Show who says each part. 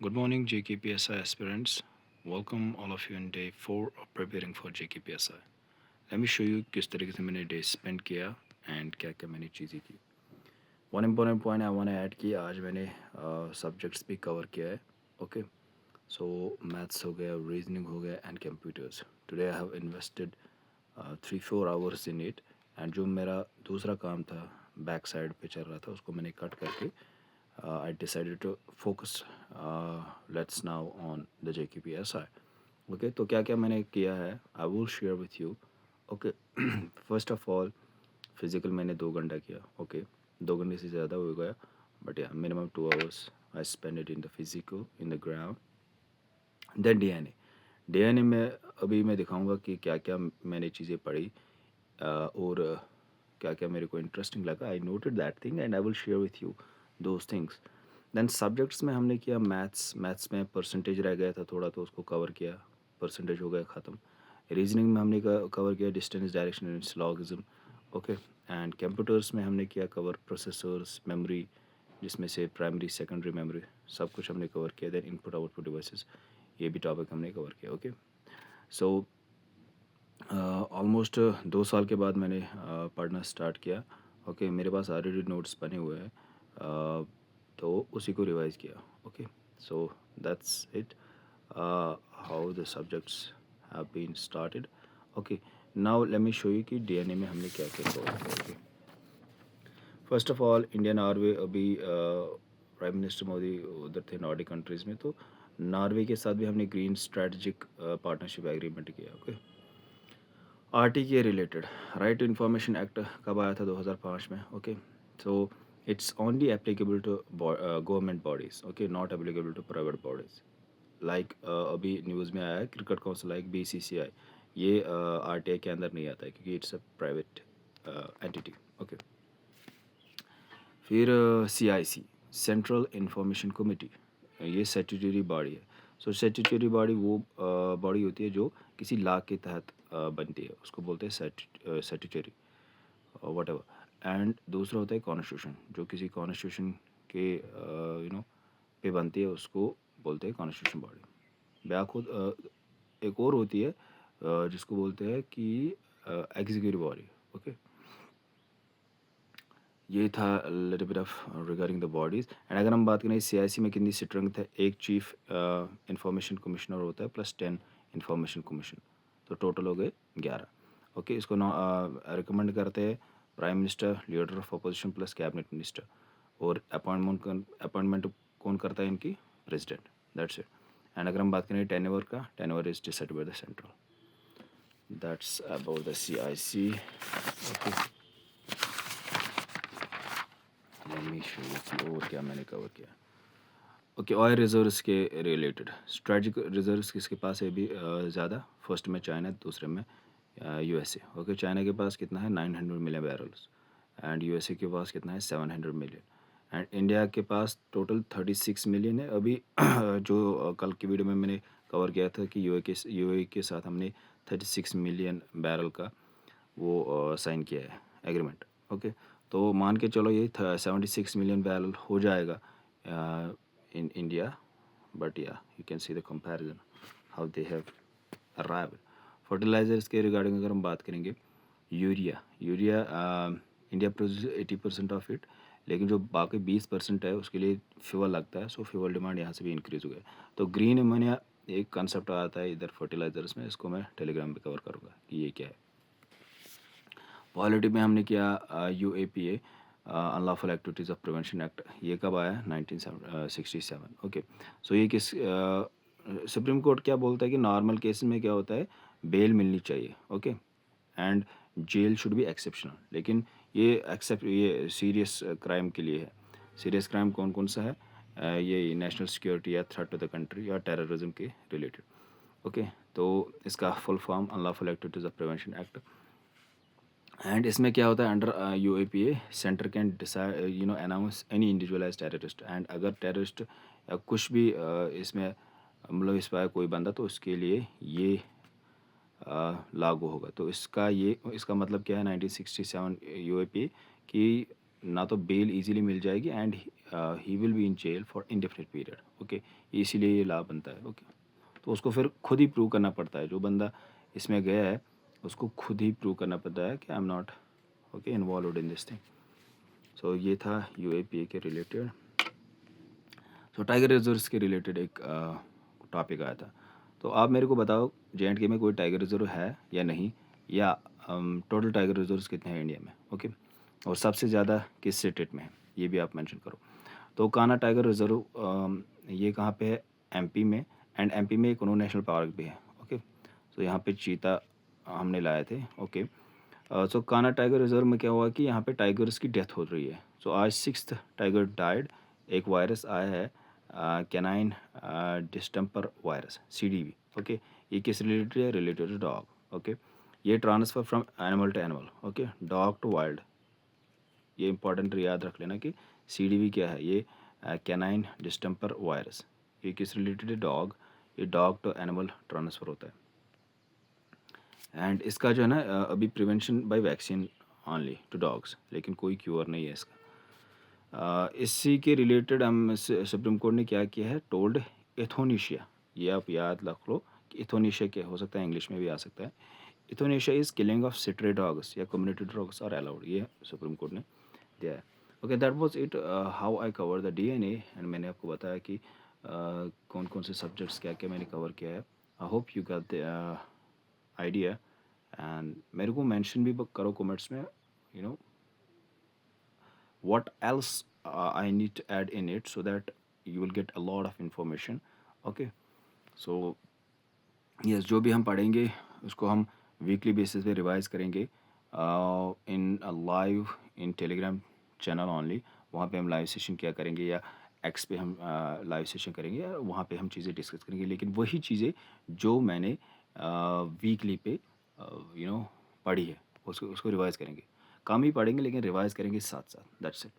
Speaker 1: Good morning, JKPSI aspirants. Welcome all of you in day 4 of preparing for JKPSI. Let me show you किस तरीके से मैंने day spend किया and क्या क्या मैंने चीज़ें की. One important point I want to add कि आज मैंने सब्जेक्ट्स भी कवर किया है. ओके, सो मैथ्स हो गया, रीजनिंग हो गया and computers. Today I have invested 3-4 hours in it. And जो मेरा दूसरा काम था बैक साइड पे चल रहा था उसको मैंने कट करके I decided to focus let's now on the JKPSI. Okay, तो क्या क्या मैंने किया है आई will share with you. Okay, first of all physical मैंने 2 घंटा किया. ओके, 2 घंटे से ज़्यादा हो गया बट या minimum 2 hours I spend it in the physical in the ground. Then DNA में अभी मैं दिखाऊंगा कि क्या क्या मैंने चीज़ें पढ़ी और क्या क्या मेरे को इंटरेस्टिंग लगा. I noted that thing and I will share with you those things. Then subjects में हमने किया मैथ्स में परसेंटेज रह गया था थोड़ा तो उसको कवर किया, परसेंटेज हो गया ख़त्म. रीजनिंग में हमने कवर किया distance direction and syllogism. Okay, and computers में हमने किया कवर प्रोसेसर्स मेमोरी जिसमें से प्राइमरी सेकेंडरी मेमोरी सब कुछ हमने कवर किया. देन इनपुट आउटपुट डिवाइसेस ये भी टॉपिक हमने कवर किया. ओके, सो ऑलमोस्ट 2 साल के बाद मैंने पढ़ना स्टार्ट किया. ओके, मेरे पास ऑलरेडी नोट्स बने हुए हैं तो उसी को रिवाइज किया. Okay, so that's it how the subjects have been started. Okay, now let me show you कि डीएनए में हमने क्या क्या कवर किया. Okay, first of all India Norway अभी प्राइम मिनिस्टर मोदी उधर थे नॉर्डिक कंट्रीज़ में, तो नॉर्वे के साथ भी हमने ग्रीन स्ट्रेटजिक पार्टनरशिप एग्रीमेंट किया. ओके, आरटी के related right to information act कब आया था 2005 में. Okay, so it's only applicable to government bodies. Okay, not applicable to private bodies. Like अभी न्यूज़ में आया है क्रिकेट काउंसिल लाइक बीसीसीआई ये आरटीआई के अंदर नहीं आता है क्योंकि it's a private entity. Okay, फिर सीआईसी सेंट्रल इंफॉर्मेशन कमेटी ये स्टैट्यूटरी बॉडी है. सो स्टैट्यूटरी बॉडी वो बॉडी होती है जो किसी लॉ के तहत बनती है, उसको बोलते हैं स्टैट्यूटरी वट एवर. एंड दूसरा होता है कॉन्स्टिट्यूशन जो किसी कॉन्स्टिट्यूशन के पे बनती है, उसको बोलते हैं कॉन्स्टिट्यूशन बॉडी. एक और होती है जिसको बोलते हैं कि एग्जीक्यूटिव बॉडी. ओके, ये था little bit of regarding the bodies. And अगर हम बात करें सीआईसी में कितनी स्ट्रेंथ है, एक चीफ इंफॉर्मेशन कमिश्नर होता है प्लस 10 इंफॉर्मेशन कमीशन, तो टोटल हो गए 11. ओके, इसको रिकमेंड करते हैं prime minister, leader of opposition plus cabinet minister. और अपॉइंटमेंट कौन करता है इनकी, प्रेसिडेंट. That's it. एंड अगर हम बात करें टेन्योर का, tenure is decided by the central. That's about the CIC. Okay, और क्या मैंने कवर किया. ओके, ऑयल रिजर्व्स के रिलेटेड स्ट्रेटजिक रिजर्व्स किसके पास है भी ज़्यादा. फर्स्ट में चाइना, दूसरे में यूएसए. ओके, चाइना के पास कितना है 900 मिलियन बैरल्स एंड यूएसए के पास कितना है 700 मिलियन. एंड इंडिया के पास टोटल 36 मिलियन है. अभी जो कल की वीडियो में मैंने कवर किया था कि यूए के साथ हमने 36 मिलियन बैरल का वो साइन किया है एग्रीमेंट. ओके, तो मान के चलो ये 76 मिलियन बैरल हो जाएगा in India, but yeah, you can see the comparison how they have arrived. Fertilisers के रिगार्डिंग अगर हम बात करेंगे, urea India produce 80% of it, लेकिन जो बाकी 20% है उसके लिए फ्यूल लगता है. सो फ्यूल डिमांड यहाँ से भी इंक्रीज़ हो गया. तो ग्रीन अमोनिया एक कंसेप्ट आता है इधर फर्टिलाइजर्स में, इसको मैं टेलीग्राम पे कवर करूँगा कि ये क्या है. पॉलिटी में हमने किया UAPA unlawful activities of prevention act. ये कब आया 1967. ओके, सो ये किस सुप्रीम कोर्ट क्या बोलता है कि नॉर्मल केसेस में क्या होता है, बेल मिलनी चाहिए. Okay, and jail should be exceptional. लेकिन ये सीरियस क्राइम के लिए है. सीरियस क्राइम कौन कौन सा है, ये नेशनल सिक्योरिटी या थ्रेट टू द कंट्री या टेररिज्म के रिलेटेड. ओके, तो इसका full form unlawful activities of prevention act. And इसमें क्या होता है, under U A P A centre can decide announce any individualise terrorist. And अगर टेररिस्ट या कुछ भी इसमें मतलब इस पर कोई बंदा, तो उसके लिए ये लागू होगा. तो इसका मतलब क्या है 1967 यू ए पी कि ना तो बेल इजीली मिल जाएगी and he will be in jail for indefinite period. Okay, इसीलिए ये लॉ बनता है। ओके, तो उसको फिर खुद ही प्रूव करना पड़ता है, जो बंदा इसमें गया है उसको खुद ही प्रूव करना पड़ता है कि I am not okay involved in this thing. So ये था यूएपीए के रिलेटेड। सो टाइगर रिजर्व्स के रिलेटेड एक टॉपिक आया था। तो आप मेरे को बताओ जेएंडके में कोई टाइगर रिजर्व है या नहीं, या टोटल टाइगर रिजर्व्स कितने हैं इंडिया में। ओके, और सबसे ज़्यादा किस स्टेट में है ये भी आप मेंशन करो। तो कान्हा टाइगर रिजर्व ये कहाँ पे है, एमपी में। एंड एमपी में एक उनो नेशनल पार्क भी है। ओके, तो यहाँ पे चीता हमने लाए थे। ओके, सो कान्हा टाइगर रिजर्व में क्या हुआ कि यहाँ पे टाइगर्स की डेथ हो रही है। सो आज 6th टाइगर डाइड। एक वायरस आया है canine distemper virus, CDV. Okay, ये किस रिलेटेड है, रिलेटेड टू डॉग। ओके, ये transfer from animal to animal, okay, dog to wild. ये इंपॉर्टेंट याद रख लेना कि सीडीवी क्या है, ये कैनाइन डिस्टेम्पर वायरस। ये किस रिलेटेड है, डॉग। ये डॉग टू एनिमल ट्रांसफ़र होता है। एंड इसका जो है ना अभी prevention by vaccine only to dogs, लेकिन कोई क्योर नहीं है इसका। इसी के रिलेटेड हम सुप्रीम कोर्ट ने क्या किया है, टोल्ड एथोनेशिया। ये आप याद रख लो कि एथोनेशिया क्या हो सकता है, इंग्लिश में भी आ सकता है। Euthanasia is killing of stray dogs या कम्युनिटी डॉग्स आर अलाउड, ये सुप्रीम कोर्ट ने दिया है। Okay, that was it how I cover the DNA. And मैंने आपको बताया कि कौन कौन से सब्जेक्ट्स क्या क्या मैंने कवर किया है। I hope you got the idea. And मेरे को मेंशन भी करो कमेंट्स में, you know what else I need to add in it so that you will get a lot of information. Okay, so yes, जो भी हम पढ़ेंगे उसको हम वीकली बेसिस पे रिवाइज करेंगे इन live in Telegram channel only. वहाँ पे हम लाइव सेशन क्या करेंगे, या एक्स पे हम लाइव सेशन करेंगे, या वहाँ पे हम चीज़ें डिस्कस करेंगे, लेकिन वही चीज़ें जो मैंने वीकली पे पढ़ी है उसको उसको रिवाइज करेंगे। कम ही पढ़ेंगे लेकिन रिवाइज करेंगे साथ साथ। That's it.